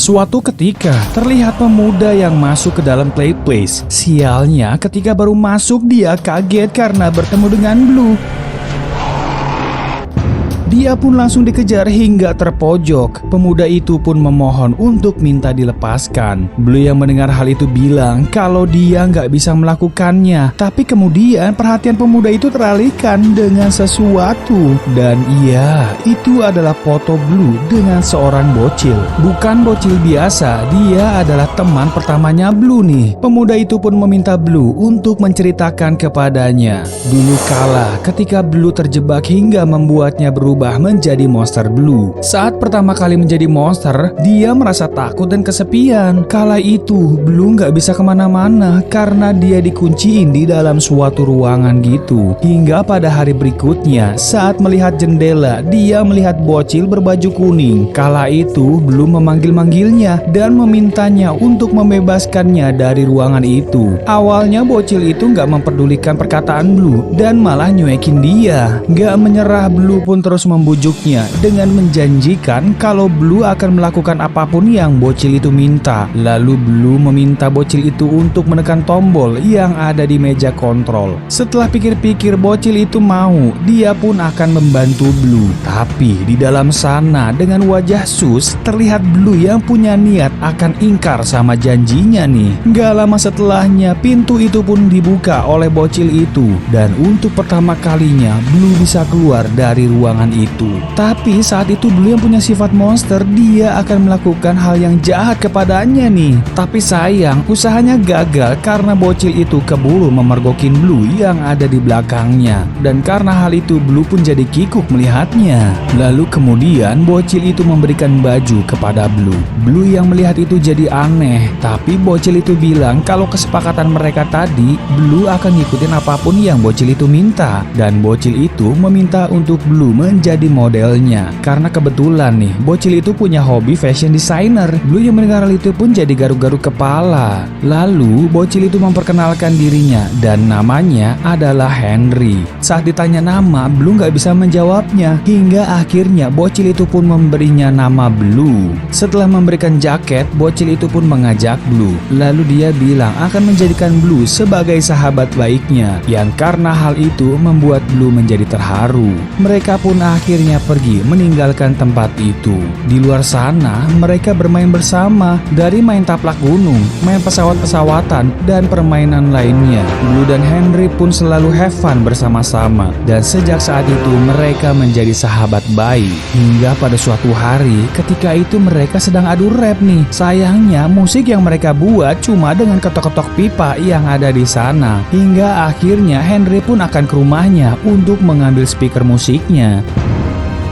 Suatu ketika, terlihat pemuda yang masuk ke dalam Clay Place. Sialnya, ketika baru masuk dia kaget karena bertemu dengan Blue. Dia pun langsung dikejar hingga terpojok. Pemuda itu pun memohon untuk minta dilepaskan. Blue yang mendengar hal itu bilang kalau dia nggak bisa melakukannya. Tapi kemudian perhatian pemuda itu teralihkan dengan sesuatu. Dan iya, itu adalah foto Blue dengan seorang bocil. Bukan bocil biasa, dia adalah teman pertamanya Blue nih. Pemuda itu pun meminta Blue untuk menceritakan kepadanya. Dulu kala ketika Blue terjebak hingga membuatnya berubah menjadi monster Blue. Saat pertama kali menjadi monster, dia merasa takut dan kesepian. Kala itu, Blue nggak bisa kemana-mana karena dia dikunciin di dalam suatu ruangan gitu. Hingga pada hari berikutnya, saat melihat jendela, dia melihat bocil berbaju kuning. Kala itu, Blue memanggil-manggilnya dan memintanya untuk membebaskannya dari ruangan itu. Awalnya bocil itu nggak memperdulikan perkataan Blue dan malah nyuekin dia. Nggak menyerah, Blue pun terus membujuknya dengan menjanjikan kalau Blue akan melakukan apapun yang bocil itu minta. Lalu Blue meminta bocil itu untuk menekan tombol yang ada di meja kontrol. Setelah pikir-pikir bocil itu mau, dia pun akan membantu Blue. Tapi di dalam sana dengan wajah sus terlihat Blue yang punya niat akan ingkar sama janjinya nih. Gak lama setelahnya pintu itu pun dibuka oleh bocil itu. Dan untuk pertama kalinya Blue bisa keluar dari ruangan itu. Tapi saat itu Blue yang punya sifat monster, dia akan melakukan hal yang jahat kepadanya nih. Tapi sayang, usahanya gagal karena bocil itu keburu memergokin Blue yang ada di belakangnya. Dan karena hal itu Blue pun jadi kikuk melihatnya. Lalu kemudian bocil itu memberikan baju kepada Blue. Blue yang melihat itu jadi aneh. Tapi bocil itu bilang kalau kesepakatan mereka tadi, Blue akan ngikutin apapun yang bocil itu minta. Dan bocil itu meminta untuk Blue menjadi modelnya. Karena kebetulan nih, bocil itu punya hobi fashion designer. Blue yang mendengar hal itu pun jadi garuk-garuk kepala. Lalu bocil itu memperkenalkan dirinya dan namanya adalah Henry. Saat ditanya nama, Blue nggak bisa menjawabnya. Hingga akhirnya bocil itu pun memberinya nama Blue. Setelah memberikan jaket, bocil itu pun mengajak Blue. Lalu dia bilang akan menjadikan Blue sebagai sahabat baiknya. Yang karena hal itu membuat Blue menjadi terharu. Mereka pun akhirnya pergi meninggalkan tempat itu. Di luar sana, mereka bermain bersama, dari main taplak gunung, main pesawat-pesawatan, dan permainan lainnya. Blue dan Henry pun selalu have fun bersama-sama. Dan sejak saat itu mereka menjadi sahabat baik. Hingga pada suatu hari, ketika itu mereka sedang adu rap nih. Sayangnya musik yang mereka buat cuma dengan ketok-ketok pipa yang ada di sana. Hingga akhirnya Henry pun akan ke rumahnya untuk mengambil speaker musiknya.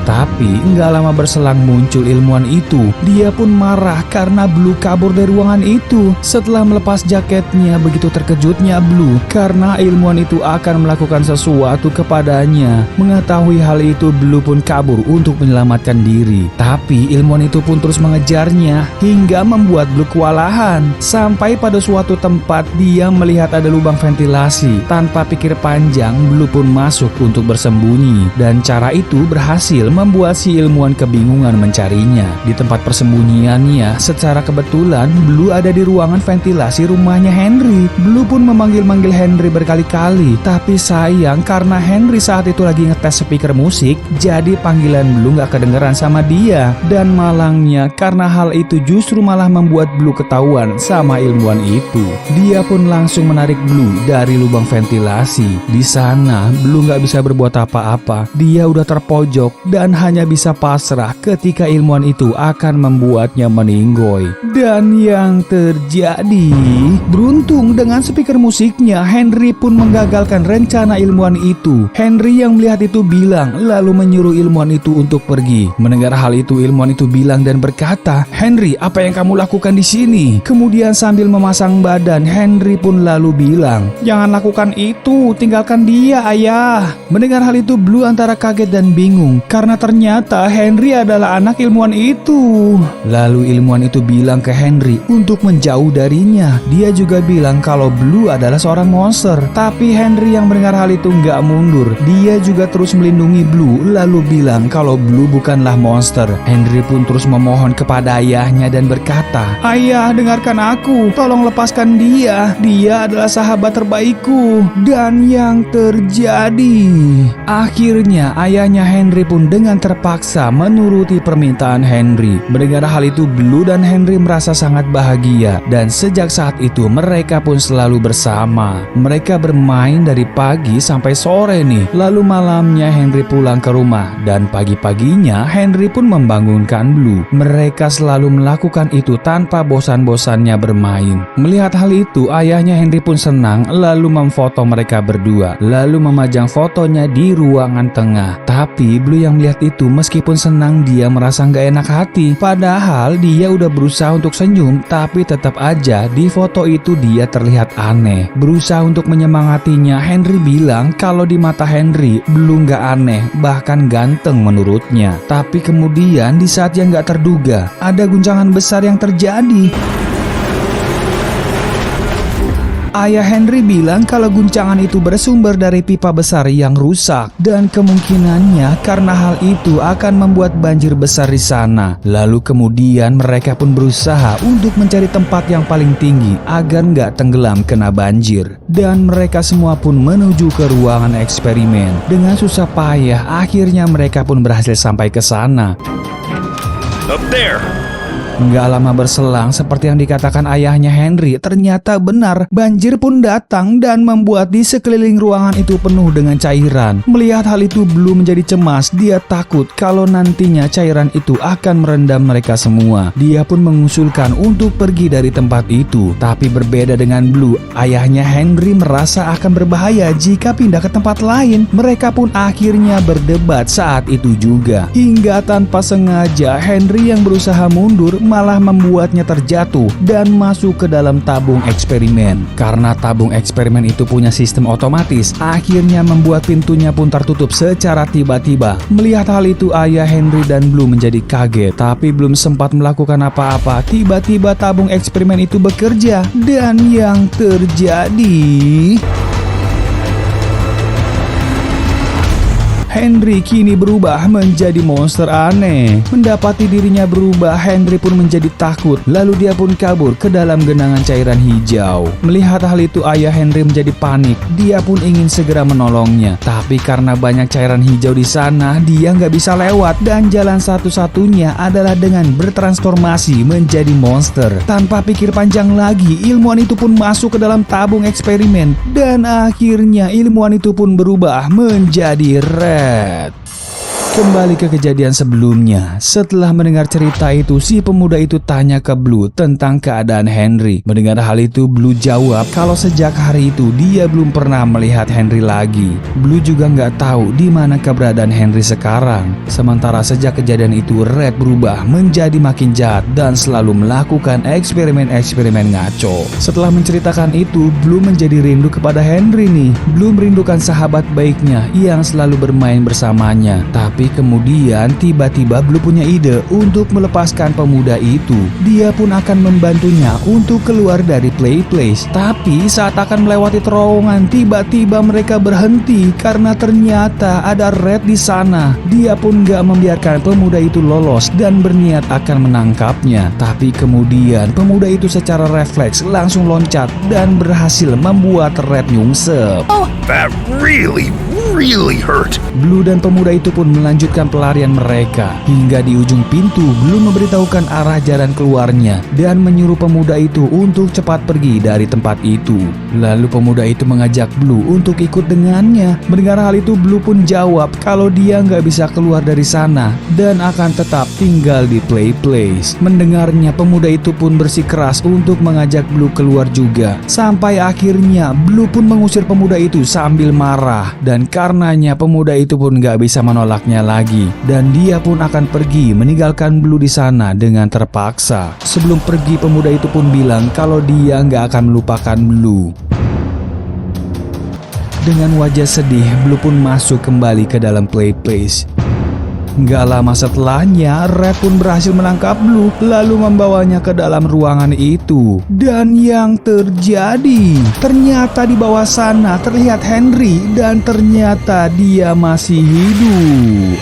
Tapi nggak lama berselang muncul ilmuwan itu. Dia pun marah karena Blue kabur dari ruangan itu. Setelah melepas jaketnya, begitu terkejutnya Blue karena ilmuwan itu akan melakukan sesuatu kepadanya. Mengetahui hal itu, Blue pun kabur untuk menyelamatkan diri. Tapi ilmuwan itu pun terus mengejarnya hingga membuat Blue kewalahan. Sampai pada suatu tempat dia melihat ada lubang ventilasi. Tanpa pikir panjang, Blue pun masuk untuk bersembunyi. Dan cara itu berhasil membuat si ilmuwan kebingungan mencarinya. Di tempat persembunyiannya, secara kebetulan Blue ada di ruangan ventilasi rumahnya Henry. Blue pun memanggil-manggil Henry berkali-kali. Tapi sayang karena Henry saat itu lagi ngetes speaker musik, jadi panggilan Blue gak kedengeran sama dia. Dan malangnya karena hal itu justru malah membuat Blue ketahuan sama ilmuwan itu. Dia pun langsung menarik Blue dari lubang ventilasi. Di sana Blue gak bisa berbuat apa-apa. Dia udah terpojok dan hanya bisa pasrah ketika ilmuwan itu akan membuatnya meninggoy. Dan yang terjadi, beruntung dengan speaker musiknya, Henry pun menggagalkan rencana ilmuwan itu. Henry yang melihat itu bilang, lalu menyuruh ilmuwan itu untuk pergi. Mendengar hal itu, ilmuwan itu bilang dan berkata, "Henry, apa yang kamu lakukan di sini?" Kemudian sambil memasang badan, Henry pun lalu bilang, "Jangan lakukan itu, tinggalkan dia, ayah." Mendengar hal itu, Blue antara kaget dan bingung karena karena ternyata Henry adalah anak ilmuwan itu. Lalu ilmuwan itu bilang ke Henry untuk menjauh darinya. Dia juga bilang kalau Blue adalah seorang monster. Tapi Henry yang mendengar hal itu nggak mundur. Dia juga terus melindungi Blue, lalu bilang kalau Blue bukanlah monster. Henry pun terus memohon kepada ayahnya dan berkata, "Ayah, dengarkan aku, tolong lepaskan dia. Dia adalah sahabat terbaikku." Dan yang terjadi, akhirnya ayahnya Henry pun dengan terpaksa menuruti permintaan Henry. Mendengar hal itu, Blue dan Henry merasa sangat bahagia, dan sejak saat itu mereka pun selalu bersama. Mereka bermain dari pagi sampai sore nih. Lalu malamnya Henry pulang ke rumah, dan pagi-paginya Henry pun membangunkan Blue. Mereka selalu melakukan itu tanpa bosan-bosannya bermain. Melihat hal itu, ayahnya Henry pun senang, lalu memfoto mereka berdua, lalu memajang fotonya di ruangan tengah. Tapi Blue yang melihat itu, meskipun senang, dia merasa nggak enak hati. Padahal dia udah berusaha untuk senyum, tapi tetap aja di foto itu dia terlihat aneh. Berusaha untuk menyemangatinya, Henry bilang kalau di mata Henry, Blue nggak aneh, bahkan ganteng menurutnya. Tapi kemudian di saat yang nggak terduga, ada guncangan besar yang terjadi. Ayah Henry bilang kalau guncangan itu bersumber dari pipa besar yang rusak, dan kemungkinannya karena hal itu akan membuat banjir besar di sana. Lalu kemudian mereka pun berusaha untuk mencari tempat yang paling tinggi agar nggak tenggelam kena banjir. Dan mereka semua pun menuju ke ruangan eksperimen. Dengan susah payah, akhirnya mereka pun berhasil sampai ke sana. Up there. Nggak lama berselang, seperti yang dikatakan ayahnya Henry, ternyata benar. Banjir pun datang dan membuat di sekeliling ruangan itu penuh dengan cairan. Melihat hal itu, Blue menjadi cemas. Dia takut kalau nantinya cairan itu akan merendam mereka semua. Dia pun mengusulkan untuk pergi dari tempat itu. Tapi berbeda dengan Blue, ayahnya Henry merasa akan berbahaya jika pindah ke tempat lain. Mereka pun akhirnya berdebat saat itu juga. Hingga tanpa sengaja, Henry yang berusaha mundur malah membuatnya terjatuh dan masuk ke dalam tabung eksperimen. Karena tabung eksperimen itu punya sistem otomatis, akhirnya membuat pintunya pun tertutup secara tiba-tiba. Melihat hal itu, ayah Henry dan Blue menjadi kaget. Tapi belum sempat melakukan apa-apa, tiba-tiba tabung eksperimen itu bekerja. Dan yang terjadi, Henry kini berubah menjadi monster aneh. Mendapati dirinya berubah, Henry pun menjadi takut. Lalu dia pun kabur ke dalam genangan cairan hijau. Melihat hal itu, ayah Henry menjadi panik. Dia pun ingin segera menolongnya. Tapi karena banyak cairan hijau di sana, dia nggak bisa lewat. Dan jalan satu-satunya adalah dengan bertransformasi menjadi monster. Tanpa pikir panjang lagi, ilmuwan itu pun masuk ke dalam tabung eksperimen. Dan akhirnya ilmuwan itu pun berubah menjadi Red. Kembali ke kejadian sebelumnya. Setelah mendengar cerita itu, si pemuda itu tanya ke Blue tentang keadaan Henry. Mendengar hal itu, Blue jawab kalau sejak hari itu dia belum pernah melihat Henry lagi. Blue juga nggak tahu di mana keberadaan Henry sekarang. Sementara sejak kejadian itu, Red berubah menjadi makin jahat dan selalu melakukan eksperimen-eksperimen ngaco. Setelah menceritakan itu, Blue menjadi rindu kepada Henry nih. Blue merindukan sahabat baiknya yang selalu bermain bersamanya. Tapi kemudian tiba-tiba Blue punya ide untuk melepaskan pemuda itu. Dia pun akan membantunya untuk keluar dari play place. Tapi saat akan melewati terowongan, tiba-tiba mereka berhenti karena ternyata ada Red di sana. Dia pun gak membiarkan pemuda itu lolos dan berniat akan menangkapnya. Tapi kemudian pemuda itu secara refleks langsung loncat dan berhasil membuat Red nyungsep. That really hurt. Blue dan pemuda itu pun melanjutkan pelarian mereka. Hingga di ujung pintu, Blue memberitahukan arah jalan keluarnya dan menyuruh pemuda itu untuk cepat pergi dari tempat itu. Lalu pemuda itu mengajak Blue untuk ikut dengannya. Mendengar hal itu, Blue pun jawab kalau dia nggak bisa keluar dari sana dan akan tetap tinggal di play place. Mendengarnya, pemuda itu pun bersikeras untuk mengajak Blue keluar juga. Sampai akhirnya Blue pun mengusir pemuda itu sambil marah. Dan karenanya pemuda itu pun gak bisa menolaknya lagi. Dan dia pun akan pergi meninggalkan Blue di sana dengan terpaksa. Sebelum pergi, pemuda itu pun bilang kalau dia gak akan melupakan Blue. Dengan wajah sedih, Blue pun masuk kembali ke dalam play place. Nggak lama setelahnya, Red pun berhasil menangkap Blue lalu membawanya ke dalam ruangan itu. Dan yang terjadi, ternyata di bawah sana terlihat Henry dan ternyata dia masih hidup.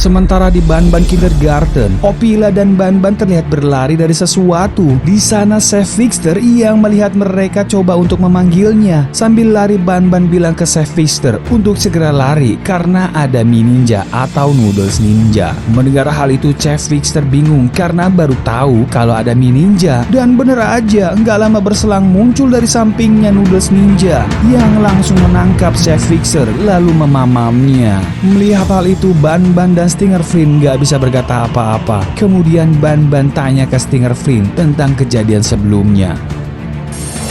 Sementara di Banban Kindergarten, Opila dan Banban terlihat berlari dari sesuatu. Di sana Chef Fixter yang melihat mereka coba untuk memanggilnya. Sambil lari, Banban bilang ke Chef Fixter untuk segera lari karena ada mie ninja atau noodles ninja. Mendengar hal itu, Chef Fixter bingung karena baru tahu kalau ada mie ninja. Dan bener aja, nggak lama berselang muncul dari sampingnya noodles ninja yang langsung menangkap Chef Fixter lalu memamamnya. Melihat hal itu, Banban dan Stinger Flynn gak bisa berkata apa-apa. Kemudian Banban tanya ke Stinger Flynn tentang kejadian sebelumnya.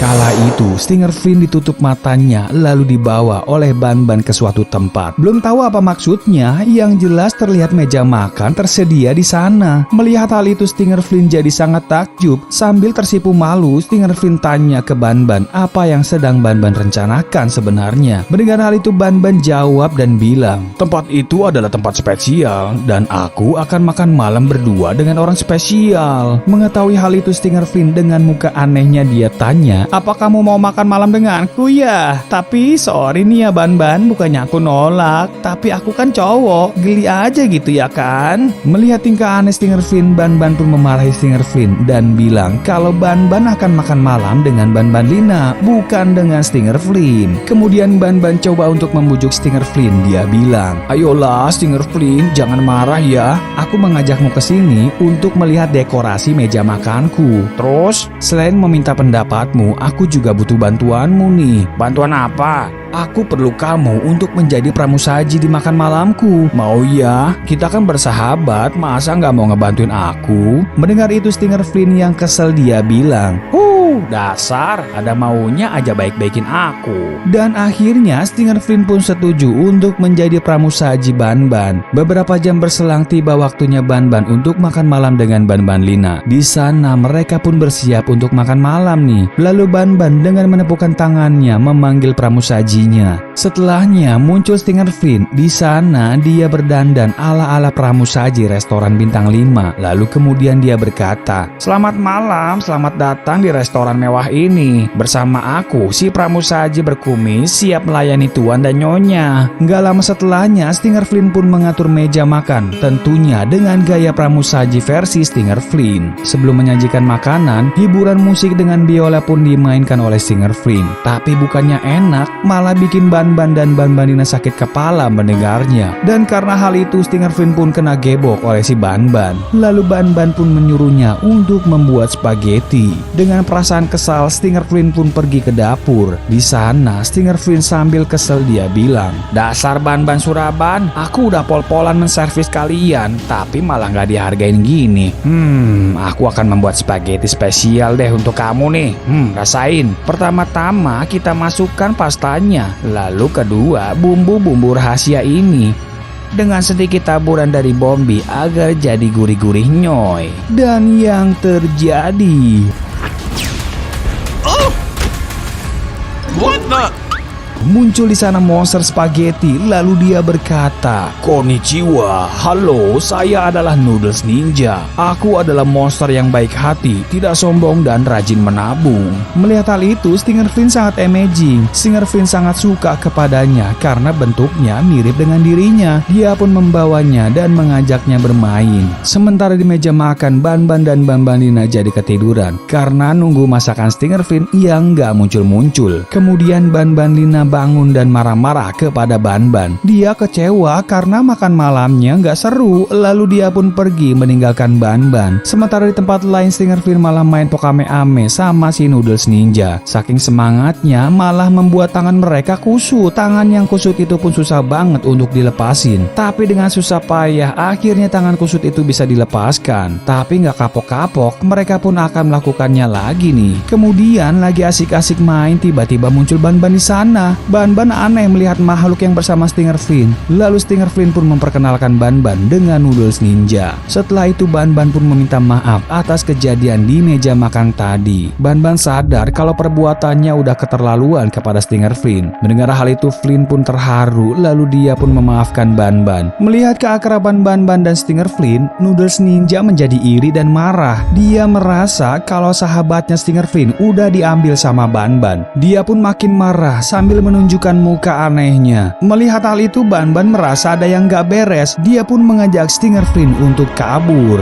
Kala itu, Stinger Flynn ditutup matanya lalu dibawa oleh Banban ke suatu tempat. Belum tahu apa maksudnya, yang jelas terlihat meja makan tersedia di sana. Melihat hal itu, Stinger Flynn jadi sangat takjub. Sambil tersipu malu, Stinger Flynn tanya ke Banban apa yang sedang Banban rencanakan sebenarnya. Mendengar hal itu, Banban jawab dan bilang, tempat itu adalah tempat spesial dan aku akan makan malam berdua dengan orang spesial. Mengetahui hal itu, Stinger Flynn dengan muka anehnya dia tanya, apa kamu mau makan malam denganku ya? Tapi sorry nih ya Banban, bukannya aku nolak, tapi aku kan cowok, geli aja gitu ya kan? Melihat tingkah aneh Stinger Flynn, Banban pun memarahi Stinger Flynn dan bilang kalau Banban akan makan malam dengan Banban Lina, bukan dengan Stinger Flynn. Kemudian Banban coba untuk membujuk Stinger Flynn, dia bilang, ayolah Stinger Flynn, jangan marah ya, aku mengajakmu ke sini untuk melihat dekorasi meja makanku. Terus, selain meminta pendapatmu, aku juga butuh bantuanmu nih. Bantuan apa? Aku perlu kamu untuk menjadi pramusaji di makan malamku. Mau ya? Kita kan bersahabat, masa nggak mau ngebantuin aku? Mendengar itu Stinger Flynn yang kesel dia bilang, dasar, ada maunya aja baik-baikin aku. Dan akhirnya Stinger Flynn pun setuju untuk menjadi pramusaji Banban. Beberapa jam berselang tiba waktunya Banban untuk makan malam dengan Banban Lina. Di sana mereka pun bersiap untuk makan malam nih. Lalu Banban dengan menepukkan tangannya memanggil pramusajinya. Setelahnya muncul Stinger Flynn. Di sana dia berdandan ala-ala pramusaji restoran bintang 5. Lalu kemudian dia berkata, selamat malam, selamat datang di restoran mewah ini. Bersama aku, si pramusaji berkumis siap melayani tuan dan nyonya. Nggak lama setelahnya, Stinger Flynn pun mengatur meja makan, tentunya dengan gaya pramusaji versi Stinger Flynn. Sebelum menyajikan makanan, hiburan musik dengan biola pun dimainkan oleh Stinger Flynn. Tapi bukannya enak, malah bikin Banban dan Banban Lina sakit kepala mendengarnya. Dan karena hal itu, Stinger Flynn pun kena gebok oleh si Banban. Lalu Banban pun menyuruhnya untuk membuat spaghetti. Dengan perasaan kesal, Stinger Flynn pun pergi ke dapur. Di sana, Stinger Flynn sambil kesel dia bilang, dasar Banban Suraban, aku udah pol-polan menservis kalian, tapi malah nggak dihargain gini. Aku akan membuat spaghetti spesial deh untuk kamu nih. Rasain. Pertama-tama kita masukkan pastanya, lalu kedua bumbu-bumbu rahasia ini dengan sedikit taburan dari bombi agar jadi gurih-gurih nyoy. Dan yang terjadi, What the? muncul di sana monster spaghetti. Lalu dia berkata, konnichiwa, halo, saya adalah Noodles Ninja. Aku adalah monster yang baik hati, tidak sombong dan rajin menabung. Melihat hal itu, Stinger Flynn sangat amazing. Stinger Flynn sangat suka kepadanya karena bentuknya mirip dengan dirinya. Dia pun membawanya dan mengajaknya bermain. Sementara di meja makan, Banban dan Banban Lina jadi ketiduran karena nunggu masakan Stinger Flynn yang gak muncul-muncul. Kemudian Banban Lina bangun dan marah-marah kepada Banban. Dia kecewa karena makan malamnya gak seru. Lalu dia pun pergi meninggalkan Banban. Sementara di tempat lain, Stinger Flynn malah main Pokame-ame sama si Noodles Ninja. Saking semangatnya malah membuat tangan mereka kusut. Tangan yang kusut itu pun susah banget untuk dilepasin. Tapi dengan susah payah akhirnya tangan kusut itu bisa dilepaskan. Tapi gak kapok-kapok, mereka pun akan melakukannya lagi nih. Kemudian lagi asik-asik main, tiba-tiba muncul Banban di sana. Ban-Ban aneh melihat makhluk yang bersama Stinger Flynn. Lalu Stinger Flynn pun memperkenalkan Ban-Ban dengan Noodles Ninja. Setelah itu Ban-Ban pun meminta maaf atas kejadian di meja makan tadi. Ban-Ban sadar kalau perbuatannya udah keterlaluan kepada Stinger Flynn. Mendengar hal itu Flynn pun terharu, lalu dia pun memaafkan Ban-Ban. Melihat keakraban Ban-Ban dan Stinger Flynn, Noodles Ninja menjadi iri dan marah. Dia merasa kalau sahabatnya Stinger Flynn udah diambil sama Ban-Ban. Dia pun makin marah sambil menunjukkan muka anehnya. Melihat hal itu Ban-Ban merasa ada yang gak beres. Dia pun mengajak Stinger Flynn untuk kabur.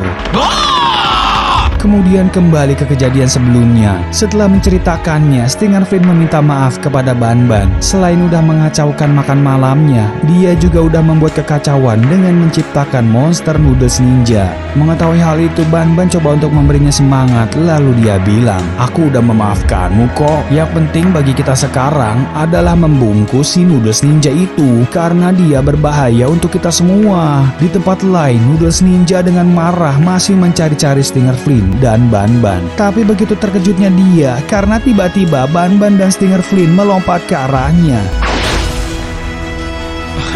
Kemudian kembali ke kejadian sebelumnya. Setelah menceritakannya, Stinger Flynn meminta maaf kepada Ban-Ban. Selain udah mengacaukan makan malamnya, dia juga udah membuat kekacauan dengan menciptakan monster Noodles Ninja. Mengetahui hal itu, Ban-Ban coba untuk memberinya semangat, lalu dia bilang, "Aku udah memaafkanmu kok. Yang penting bagi kita sekarang adalah membungkus si Noodles Ninja itu, karena dia berbahaya untuk kita semua." Di tempat lain, Noodles Ninja dengan marah masih mencari-cari Stinger Flynn dan Ban-Ban. Tapi begitu terkejutnya dia karena tiba-tiba Ban-Ban dan Stinger Flynn melompat ke arahnya.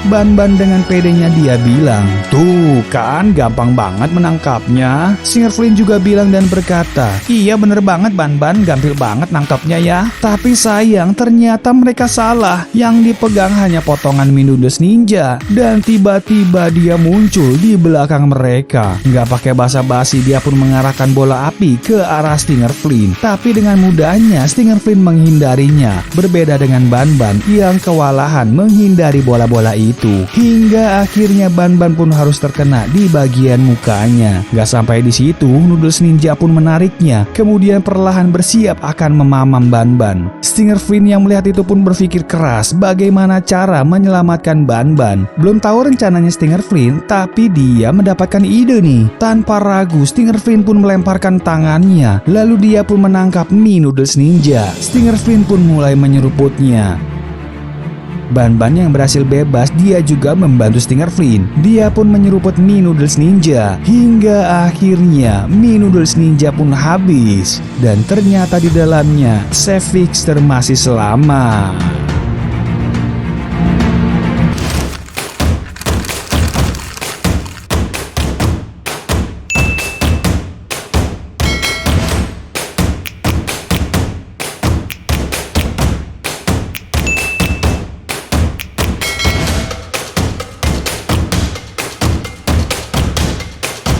Ban-Ban dengan pedenya dia bilang, "Tuh kan gampang banget menangkapnya." Stinger Flynn juga bilang dan berkata, "Iya bener banget Ban-Ban, gampil banget nangkapnya ya." Tapi sayang ternyata mereka salah. Yang dipegang hanya potongan mie Noodles Ninja. Dan tiba-tiba dia muncul di belakang mereka. Nggak pakai basa-basi dia pun mengarahkan bola api ke arah Stinger Flynn. Tapi dengan mudahnya Stinger Flynn menghindarinya. Berbeda dengan Ban-Ban yang kewalahan menghindari bola-bola itu. Hingga akhirnya Ban-Ban pun harus terkena di bagian mukanya. Gak sampai di situ, Noodles Ninja pun menariknya, kemudian perlahan bersiap akan memamam Ban-Ban. Stinger Flynn yang melihat itu pun berpikir keras bagaimana cara menyelamatkan Ban-Ban. Belum tahu rencananya Stinger Flynn, tapi dia mendapatkan ide nih. Tanpa ragu, Stinger Flynn pun melemparkan tangannya, lalu dia pun menangkap mie Noodles Ninja. Stinger Flynn pun mulai menyeruputnya. Ban-Ban yang berhasil bebas, dia juga membantu Stinger Flynn. Dia pun menyeruput mie Noodles Ninja. Hingga akhirnya mie Noodles Ninja pun habis. Dan ternyata di dalamnya Chef Fixter masih selamat.